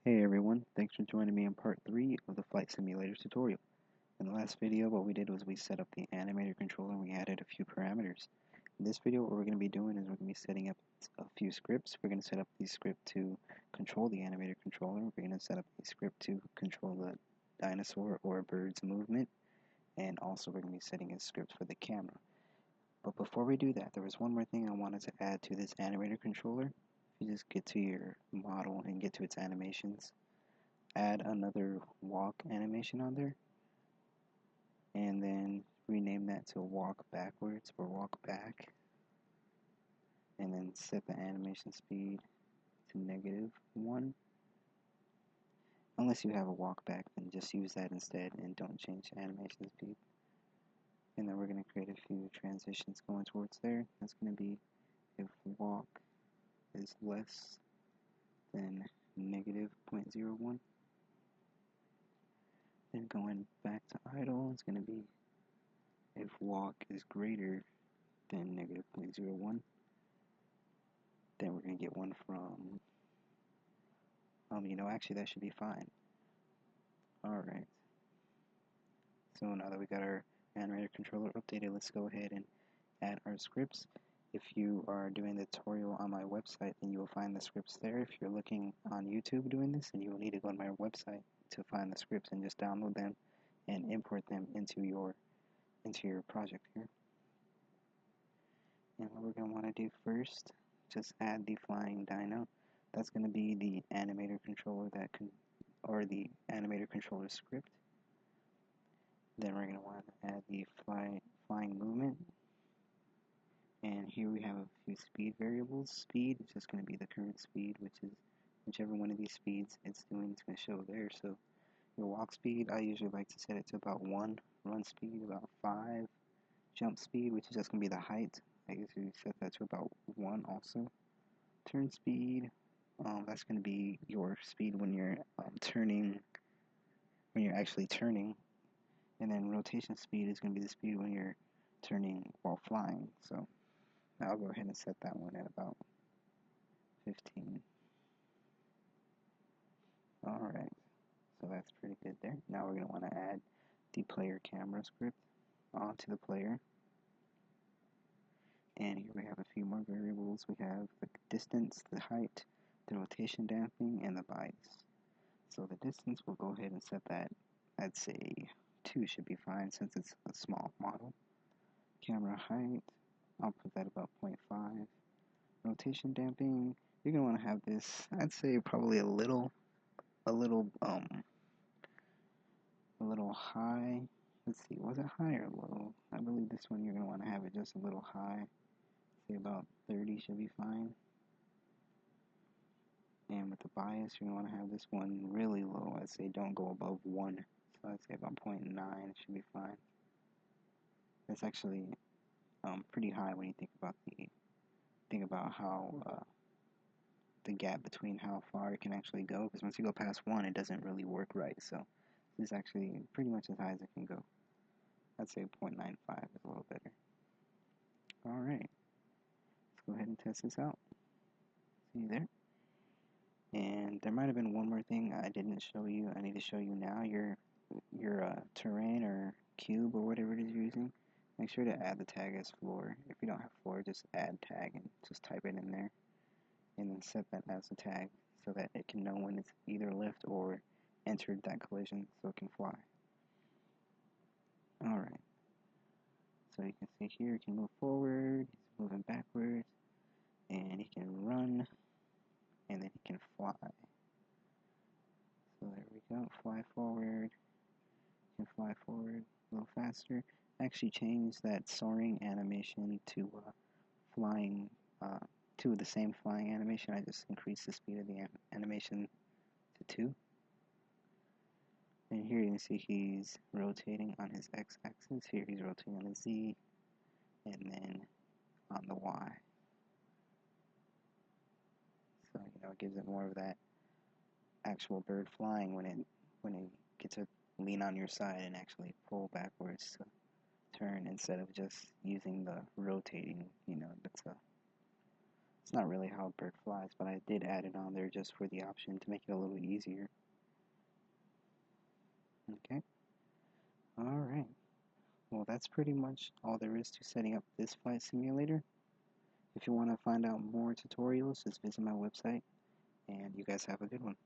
Hey everyone, thanks for joining me in part 3 of the flight simulator tutorial. In the last video, what we did was we set up the animator controller and we added a few parameters. In this video, what we're going to be doing is we're going to be setting up a few scripts. We're going to set up the script to control the animator controller. We're going to set up a script to control the dinosaur or bird's movement. And also we're going to be setting a script for the camera. But before we do that, there was one more thing I wanted to add to this animator controller. If you just get to your model and get to its animations, add another walk animation on there, and then rename that to walk backwards or walk back, and then set the animation speed to -1. Unless you have a walk back, then just use that instead and don't change the animation speed. And then we're going to create a few transitions going towards there. That's going to be if walk is less than -0.01. Then going back to idle, it's going to be if walk is greater than -0.01. Then we're going to get one from, actually that should be fine. Alright. So now that we got our animator controller updated, let's go ahead and add our scripts. If you are doing the tutorial on my website, then you will find the scripts there. If you're looking on YouTube doing this, then you will need to go to my website to find the scripts and just download them and import them into your project here. And what we're going to want to do first, just add the flying dino. That's going to be the animator controller or the animator controller script. Then we're going to want to add the flying movement. And here we have a few speed variables. Speed is just going to be the current speed, which is whichever one of these speeds it's doing, it's going to show there. So your walk speed, I usually like to set it to about 1. Run speed, about 5. Jump speed, which is just going to be the height, I guess you set that to about 1 also. Turn speed, that's going to be your speed when you're actually turning. And then rotation speed is going to be the speed when you're turning while flying. So I'll go ahead and set that one at about 15. Alright, so that's pretty good there. Now we're going to want to add the player camera script onto the player. And here we have a few more variables. We have the distance, the height, the rotation damping, and the bias. So the distance, we'll go ahead and set that, I'd say 2 should be fine since it's a small model. Camera height, I'll put that about 0.5. Rotation damping, you're going to want to have this, I'd say probably a little high. Let's see, was it high or low? I believe this one you're going to want to have it just a little high. Say about 30 should be fine. And with the bias, you're going to want to have this one really low. I'd say don't go above 1. So I'd say about 0.9 should be fine. That's actually pretty high when you think about how the gap between how far it can actually go. Because once you go past 1, it doesn't really work right. So this is actually pretty much as high as it can go. I'd say 0.95 is a little better. Alright, let's go ahead and test this out. See you there. And there might have been one more thing I didn't show you. I need to show you now. Your terrain or cube or whatever it is you're using, make sure to add the tag as floor. If you don't have floor, just add tag and just type it in there. And then set that as a tag so that it can know when it's either left or entered that collision so it can fly. Alright. So you can see here, it can move forward, it's moving backwards, and it can run, and then it can fly. So there we go, fly forward, you can fly forward a little faster. Actually change that soaring animation to flying, to the same flying animation. I just increased the speed of the animation to 2. And here you can see he's rotating on his x-axis. Here he's rotating on the z, and then on the y. So it gives it more of that actual bird flying when it gets to lean on your side and actually pull backwards to turn instead of just using the rotating. It's not really how a bird flies, but I did add it on there just for the option to make it a little easier. Okay, alright. Well, that's pretty much all there is to setting up this flight simulator. If you want to find out more tutorials, just visit my website, and you guys have a good one.